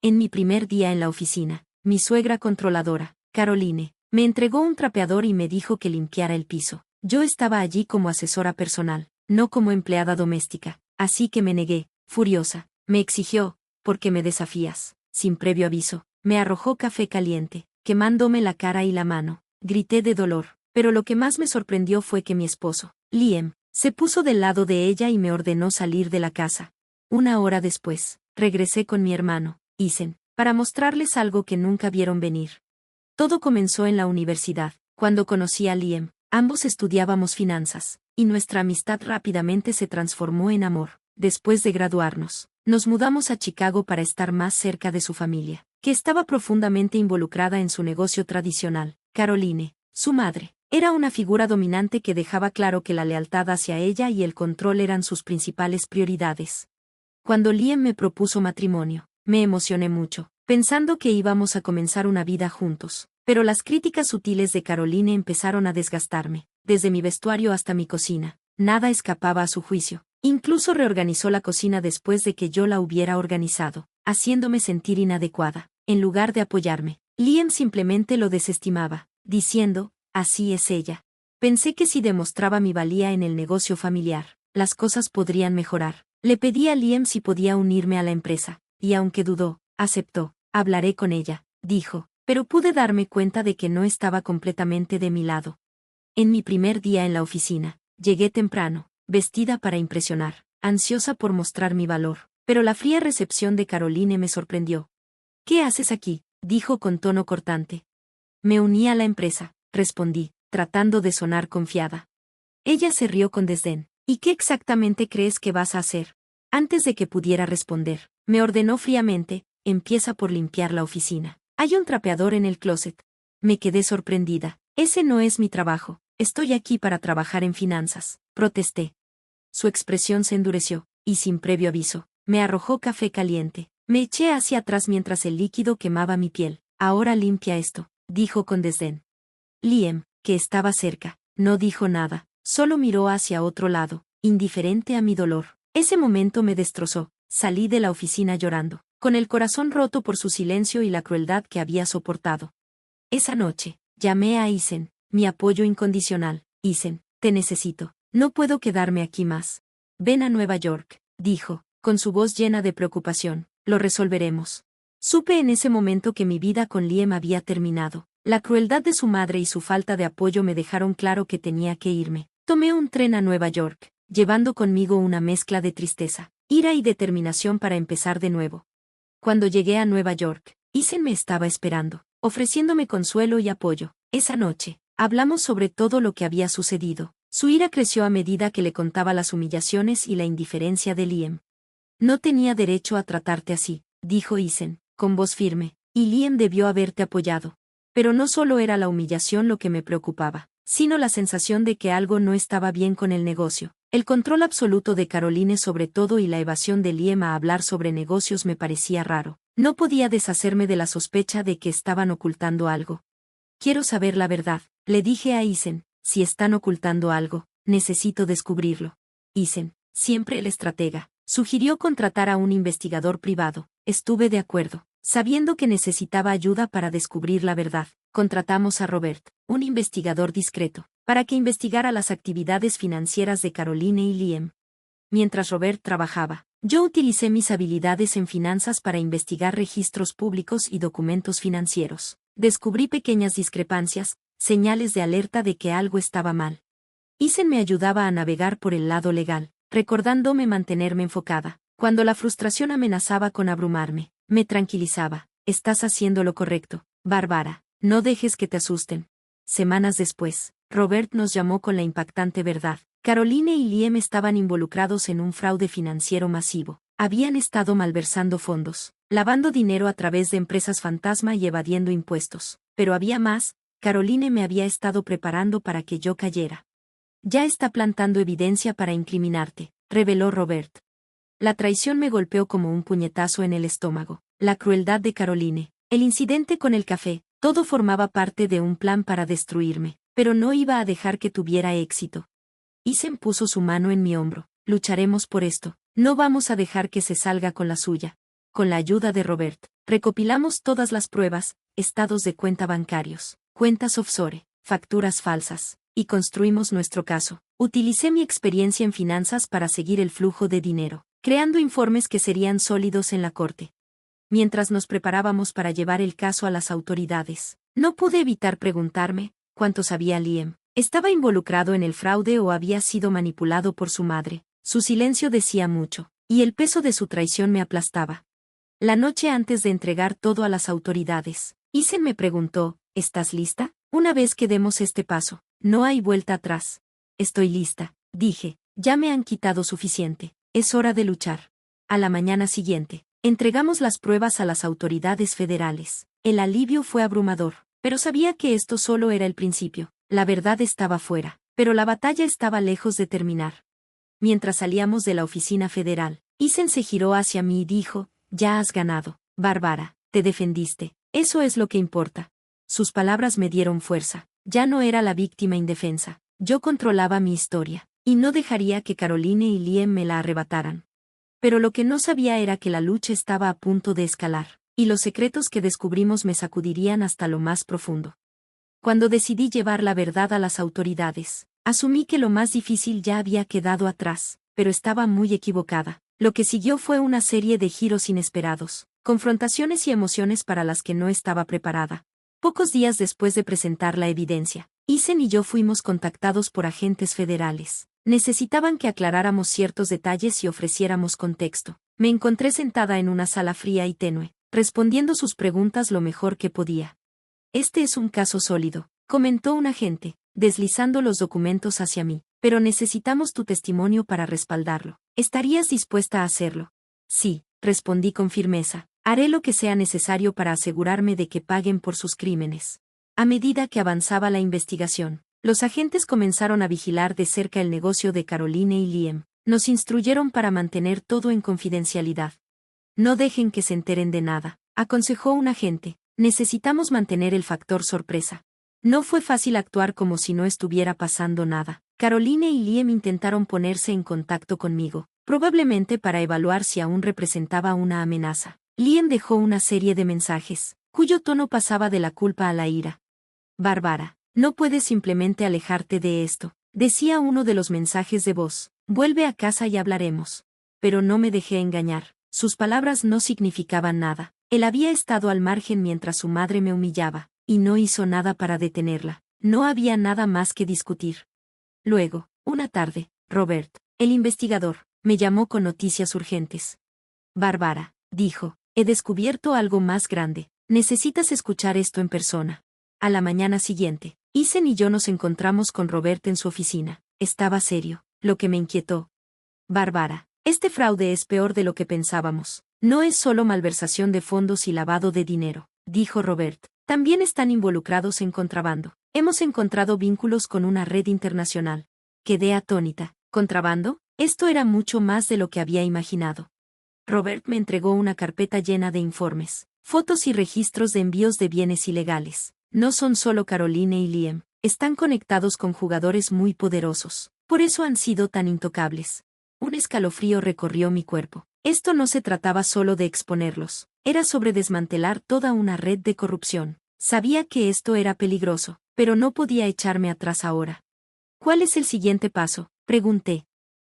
En mi primer día en la oficina, mi suegra controladora, Caroline, me entregó un trapeador y me dijo que limpiara el piso. Yo estaba allí como asesora personal, no como empleada doméstica, así que me negué, furiosa. Me exigió, ¿por qué me desafías? Sin previo aviso, me arrojó café caliente, quemándome la cara y la mano. Grité de dolor, pero lo que más me sorprendió fue que mi esposo, Liam, se puso del lado de ella y me ordenó salir de la casa. Una hora después, regresé con mi hermano, Isen, para mostrarles algo que nunca vieron venir. Todo comenzó en la universidad, cuando conocí a Liam. Ambos estudiábamos finanzas, y nuestra amistad rápidamente se transformó en amor. Después de graduarnos, nos mudamos a Chicago para estar más cerca de su familia, que estaba profundamente involucrada en su negocio tradicional. Caroline, su madre, era una figura dominante que dejaba claro que la lealtad hacia ella y el control eran sus principales prioridades. Cuando Liam me propuso matrimonio, me emocioné mucho, pensando que íbamos a comenzar una vida juntos. Pero las críticas sutiles de Caroline empezaron a desgastarme, desde mi vestuario hasta mi cocina. Nada escapaba a su juicio. Incluso reorganizó la cocina después de que yo la hubiera organizado, haciéndome sentir inadecuada. En lugar de apoyarme, Liam simplemente lo desestimaba, diciendo, así es ella. Pensé que si demostraba mi valía en el negocio familiar, las cosas podrían mejorar. Le pedí a Liam si podía unirme a la empresa, y aunque dudó, aceptó. Hablaré con ella, dijo. Pero pude darme cuenta de que no estaba completamente de mi lado. En mi primer día en la oficina, llegué temprano, vestida para impresionar, ansiosa por mostrar mi valor, pero la fría recepción de Caroline me sorprendió. ¿Qué haces aquí?, dijo con tono cortante. Me uní a la empresa, respondí, tratando de sonar confiada. Ella se rió con desdén. ¿Y qué exactamente crees que vas a hacer? Antes de que pudiera responder, me ordenó fríamente, empieza por limpiar la oficina. Hay un trapeador en el closet. Me quedé sorprendida. Ese no es mi trabajo. Estoy aquí para trabajar en finanzas, protesté. Su expresión se endureció, y sin previo aviso, me arrojó café caliente. Me eché hacia atrás mientras el líquido quemaba mi piel. Ahora limpia esto, dijo con desdén. Liam, que estaba cerca, no dijo nada, solo miró hacia otro lado, indiferente a mi dolor. Ese momento me destrozó. Salí de la oficina llorando, con el corazón roto por su silencio y la crueldad que había soportado. Esa noche, llamé a Isen, mi apoyo incondicional. Isen, te necesito. No puedo quedarme aquí más. Ven a Nueva York, dijo, con su voz llena de preocupación. Lo resolveremos. Supe en ese momento que mi vida con Liam había terminado. La crueldad de su madre y su falta de apoyo me dejaron claro que tenía que irme. Tomé un tren a Nueva York, llevando conmigo una mezcla de tristeza, ira y determinación para empezar de nuevo. Cuando llegué a Nueva York, Isen me estaba esperando, ofreciéndome consuelo y apoyo. Esa noche, hablamos sobre todo lo que había sucedido. Su ira creció a medida que le contaba las humillaciones y la indiferencia de Liam. No tenía derecho a tratarte así, dijo Isen, con voz firme, y Liam debió haberte apoyado. Pero no solo era la humillación lo que me preocupaba, sino la sensación de que algo no estaba bien con el negocio. El control absoluto de Caroline sobre todo y la evasión de Liam a hablar sobre negocios me parecía raro. No podía deshacerme de la sospecha de que estaban ocultando algo. Quiero saber la verdad, le dije a Isen. Si están ocultando algo, necesito descubrirlo. Isen, siempre el estratega, sugirió contratar a un investigador privado. Estuve de acuerdo. Sabiendo que necesitaba ayuda para descubrir la verdad, contratamos a Robert, un investigador discreto, para que investigara las actividades financieras de Caroline y Liam. Mientras Robert trabajaba, yo utilicé mis habilidades en finanzas para investigar registros públicos y documentos financieros. Descubrí pequeñas discrepancias, señales de alerta de que algo estaba mal. Isen me ayudaba a navegar por el lado legal, recordándome mantenerme enfocada. Cuando la frustración amenazaba con abrumarme, me tranquilizaba. Estás haciendo lo correcto, Bárbara. No dejes que te asusten. Semanas después, Robert nos llamó con la impactante verdad. Caroline y Liam estaban involucrados en un fraude financiero masivo. Habían estado malversando fondos, lavando dinero a través de empresas fantasma y evadiendo impuestos. Pero había más. Caroline me había estado preparando para que yo cayera. Ya está plantando evidencia para incriminarte, reveló Robert. La traición me golpeó como un puñetazo en el estómago. La crueldad de Caroline, el incidente con el café, todo formaba parte de un plan para destruirme, pero no iba a dejar que tuviera éxito. Isen puso su mano en mi hombro. Lucharemos por esto. No vamos a dejar que se salga con la suya. Con la ayuda de Robert, Recopilamos todas las pruebas, estados de cuenta bancarios, cuentas offshore, facturas falsas, y construimos nuestro caso. Utilicé mi experiencia en finanzas para seguir el flujo de dinero, creando informes que serían sólidos en la corte. Mientras nos preparábamos para llevar el caso a las autoridades, no pude evitar preguntarme, ¿cuánto sabía Liam? ¿Estaba involucrado en el fraude o había sido manipulado por su madre? Su silencio decía mucho, y el peso de su traición me aplastaba. La noche antes de entregar todo a las autoridades, Isen me preguntó, ¿estás lista? Una vez que demos este paso, no hay vuelta atrás. Estoy lista, dije, ya me han quitado suficiente, es hora de luchar. A la mañana siguiente, entregamos las pruebas a las autoridades federales. El alivio fue abrumador, pero sabía que esto solo era el principio. La verdad estaba fuera, pero la batalla estaba lejos de terminar. Mientras salíamos de la oficina federal, Isen se giró hacia mí y dijo, ya has ganado, Bárbara, te defendiste, eso es lo que importa. Sus palabras me dieron fuerza, ya no era la víctima indefensa, yo controlaba mi historia, y no dejaría que Caroline y Liam me la arrebataran. Pero lo que no sabía era que la lucha estaba a punto de escalar, y los secretos que descubrimos me sacudirían hasta lo más profundo. Cuando decidí llevar la verdad a las autoridades, asumí que lo más difícil ya había quedado atrás, pero estaba muy equivocada. Lo que siguió fue una serie de giros inesperados, confrontaciones y emociones para las que no estaba preparada. Pocos días después de presentar la evidencia, Isen y yo fuimos contactados por agentes federales. Necesitaban que aclaráramos ciertos detalles y ofreciéramos contexto. Me encontré sentada en una sala fría y tenue, respondiendo sus preguntas lo mejor que podía. Este es un caso sólido, comentó un agente, deslizando los documentos hacia mí, pero necesitamos tu testimonio para respaldarlo. ¿Estarías dispuesta a hacerlo? Sí, respondí con firmeza. Haré lo que sea necesario para asegurarme de que paguen por sus crímenes. A medida que avanzaba la investigación, los agentes comenzaron a vigilar de cerca el negocio de Caroline y Liam. Nos instruyeron para mantener todo en confidencialidad. No dejen que se enteren de nada, aconsejó un agente. Necesitamos mantener el factor sorpresa. No fue fácil actuar como si no estuviera pasando nada. Caroline y Liam intentaron ponerse en contacto conmigo, probablemente para evaluar si aún representaba una amenaza. Liam dejó una serie de mensajes, cuyo tono pasaba de la culpa a la ira. Bárbara, no puedes simplemente alejarte de esto, decía uno de los mensajes de voz. Vuelve a casa y hablaremos. Pero no me dejé engañar, sus palabras no significaban nada. Él había estado al margen mientras su madre me humillaba, y no hizo nada para detenerla. No había nada más que discutir. Luego, una tarde, Robert, el investigador, me llamó con noticias urgentes. Bárbara, dijo, he descubierto algo más grande. Necesitas escuchar esto en persona. A la mañana siguiente, Isen y yo nos encontramos con Robert en su oficina. Estaba serio, lo que me inquietó. Bárbara, este fraude es peor de lo que pensábamos. No es solo malversación de fondos y lavado de dinero, dijo Robert. También están involucrados en contrabando. Hemos encontrado vínculos con una red internacional. Quedé atónita. ¿Contrabando? Esto era mucho más de lo que había imaginado. Robert me entregó una carpeta llena de informes, fotos y registros de envíos de bienes ilegales. No son solo Caroline y Liam, están conectados con jugadores muy poderosos. Por eso han sido tan intocables. Un escalofrío recorrió mi cuerpo. Esto no se trataba solo de exponerlos, era sobre desmantelar toda una red de corrupción. Sabía que esto era peligroso, pero no podía echarme atrás ahora. ¿Cuál es el siguiente paso?, pregunté.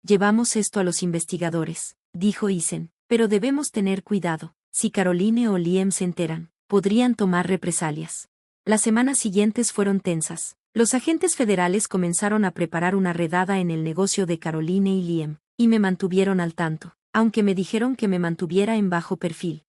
Llevamos esto a los investigadores, dijo Isen, pero debemos tener cuidado. Si Caroline o Liam se enteran, podrían tomar represalias. Las semanas siguientes fueron tensas. Los agentes federales comenzaron a preparar una redada en el negocio de Caroline y Liam, y me mantuvieron al tanto, aunque me dijeron que me mantuviera en bajo perfil.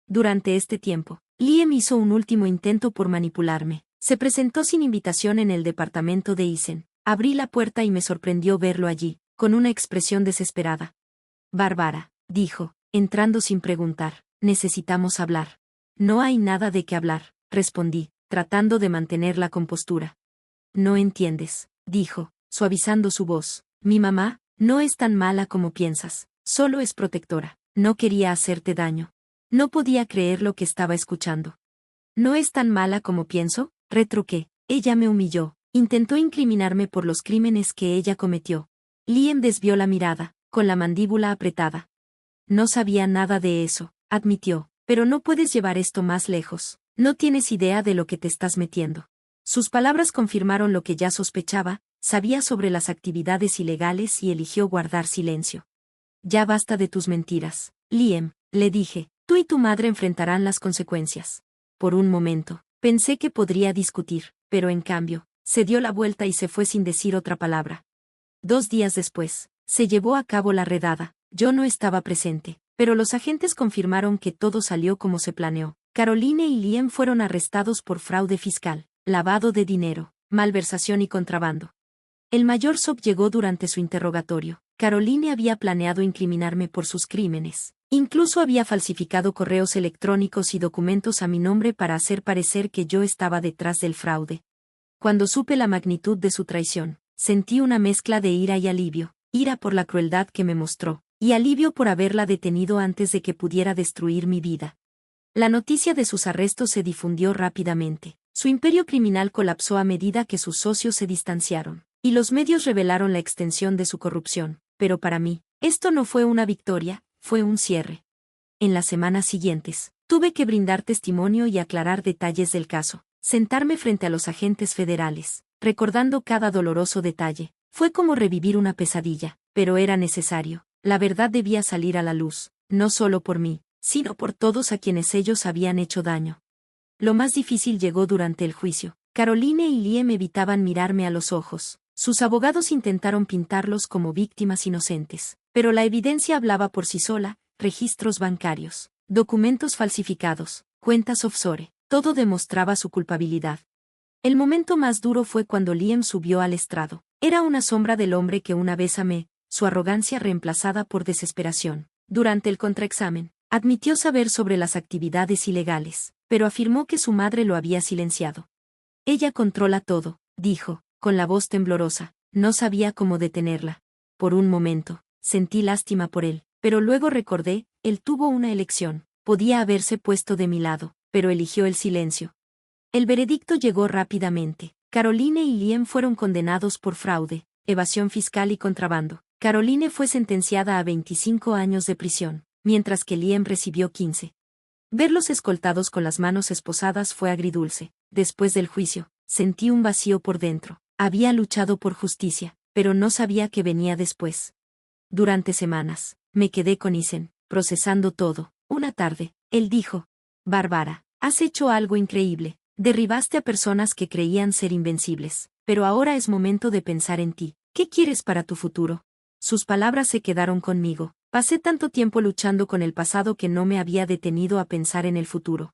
Durante este tiempo, Liam hizo un último intento por manipularme. Se presentó sin invitación en el departamento de Isen. Abrí la puerta y me sorprendió verlo allí, con una expresión desesperada. Bárbara, dijo, entrando sin preguntar, necesitamos hablar. No hay nada de qué hablar, respondí, tratando de mantener la compostura. No entiendes, dijo, suavizando su voz. Mi mamá no es tan mala como piensas, solo es protectora. No quería hacerte daño. No podía creer lo que estaba escuchando. ¿No es tan mala como pienso?, retruqué. Ella me humilló, intentó incriminarme por los crímenes que ella cometió. Liam desvió la mirada, con la mandíbula apretada. No sabía nada de eso, admitió. pero no puedes llevar esto más lejos. No tienes idea de lo que te estás metiendo. Sus palabras confirmaron lo que ya sospechaba, sabía sobre las actividades ilegales y eligió guardar silencio. Ya basta de tus mentiras, Liam, le dije, tú y tu madre enfrentarán las consecuencias. Por un momento, pensé que podría discutir, pero en cambio, se dio la vuelta y se fue sin decir otra palabra. 2 días después, se llevó a cabo la redada. Yo no estaba presente, pero los agentes confirmaron que todo salió como se planeó. Caroline y Liam fueron arrestados por fraude fiscal, lavado de dinero, malversación y contrabando. El mayor Soap llegó durante su interrogatorio. Caroline había planeado incriminarme por sus crímenes. Incluso había falsificado correos electrónicos y documentos a mi nombre para hacer parecer que yo estaba detrás del fraude. Cuando supe la magnitud de su traición, sentí una mezcla de ira y alivio, ira por la crueldad que me mostró, y alivio por haberla detenido antes de que pudiera destruir mi vida. La noticia de sus arrestos se difundió rápidamente. Su imperio criminal colapsó a medida que sus socios se distanciaron, y los medios revelaron la extensión de su corrupción. Pero para mí, esto no fue una victoria, fue un cierre. En las semanas siguientes, tuve que brindar testimonio y aclarar detalles del caso, sentarme frente a los agentes federales, recordando cada doloroso detalle. Fue como revivir una pesadilla, pero era necesario. La verdad debía salir a la luz, no solo por mí, sino por todos a quienes ellos habían hecho daño. Lo más difícil llegó durante el juicio. Caroline y Liam evitaban mirarme a los ojos. Sus abogados intentaron pintarlos como víctimas inocentes, pero la evidencia hablaba por sí sola: registros bancarios, documentos falsificados, cuentas offshore, todo demostraba su culpabilidad. El momento más duro fue cuando Liam subió al estrado. Era una sombra del hombre que una vez amé, su arrogancia reemplazada por desesperación. Durante el contraexamen, admitió saber sobre las actividades ilegales, pero afirmó que su madre lo había silenciado. Ella controla todo, dijo, con la voz temblorosa. No sabía cómo detenerla. Por un momento, sentí lástima por él, pero luego recordé, él tuvo una elección. Podía haberse puesto de mi lado, pero eligió el silencio. El veredicto llegó rápidamente. Caroline y Liam fueron condenados por fraude, evasión fiscal y contrabando. Caroline fue sentenciada a 25 años de prisión, mientras que Liam recibió 15. Verlos escoltados con las manos esposadas fue agridulce. Después del juicio, sentí un vacío por dentro. Había luchado por justicia, pero no sabía qué venía después. Durante semanas, me quedé con Ethan, procesando todo. Una tarde, él dijo: Bárbara, has hecho algo increíble. Derribaste a personas que creían ser invencibles, pero ahora es momento de pensar en ti. ¿Qué quieres para tu futuro? Sus palabras se quedaron conmigo. Pasé tanto tiempo luchando con el pasado que no me había detenido a pensar en el futuro.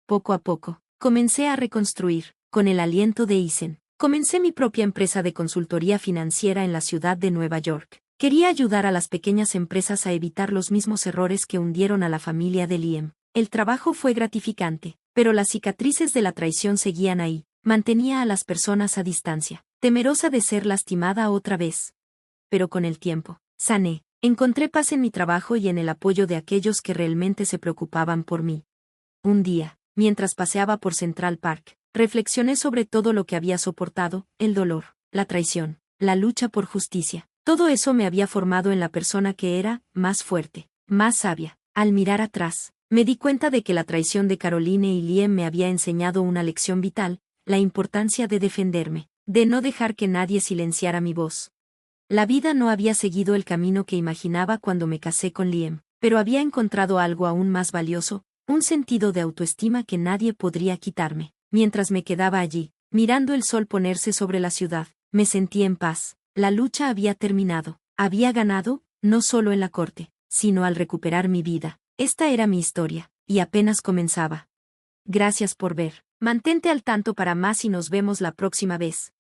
Poco a poco, comencé a reconstruir, con el aliento de Ethan. Comencé mi propia empresa de consultoría financiera en la ciudad de Nueva York. Quería ayudar a las pequeñas empresas a evitar los mismos errores que hundieron a la familia de Liam. El trabajo fue gratificante, pero las cicatrices de la traición seguían ahí. Mantenía a las personas a distancia, temerosa de ser lastimada otra vez. Pero con el tiempo, sané. Encontré paz en mi trabajo y en el apoyo de aquellos que realmente se preocupaban por mí. Un día, mientras paseaba por Central Park, reflexioné sobre todo lo que había soportado: el dolor, la traición, la lucha por justicia. Todo eso me había formado en la persona que era, más fuerte, más sabia. Al mirar atrás, me di cuenta de que la traición de Caroline y Liam me había enseñado una lección vital: la importancia de defenderme, de no dejar que nadie silenciara mi voz. La vida no había seguido el camino que imaginaba cuando me casé con Liam, pero había encontrado algo aún más valioso: un sentido de autoestima que nadie podría quitarme. Mientras me quedaba allí, mirando el sol ponerse sobre la ciudad, me sentí en paz. La lucha había terminado. Había ganado, no solo en la corte, sino al recuperar mi vida. Esta era mi historia, y apenas comenzaba. Gracias por ver. Mantente al tanto para más y nos vemos la próxima vez.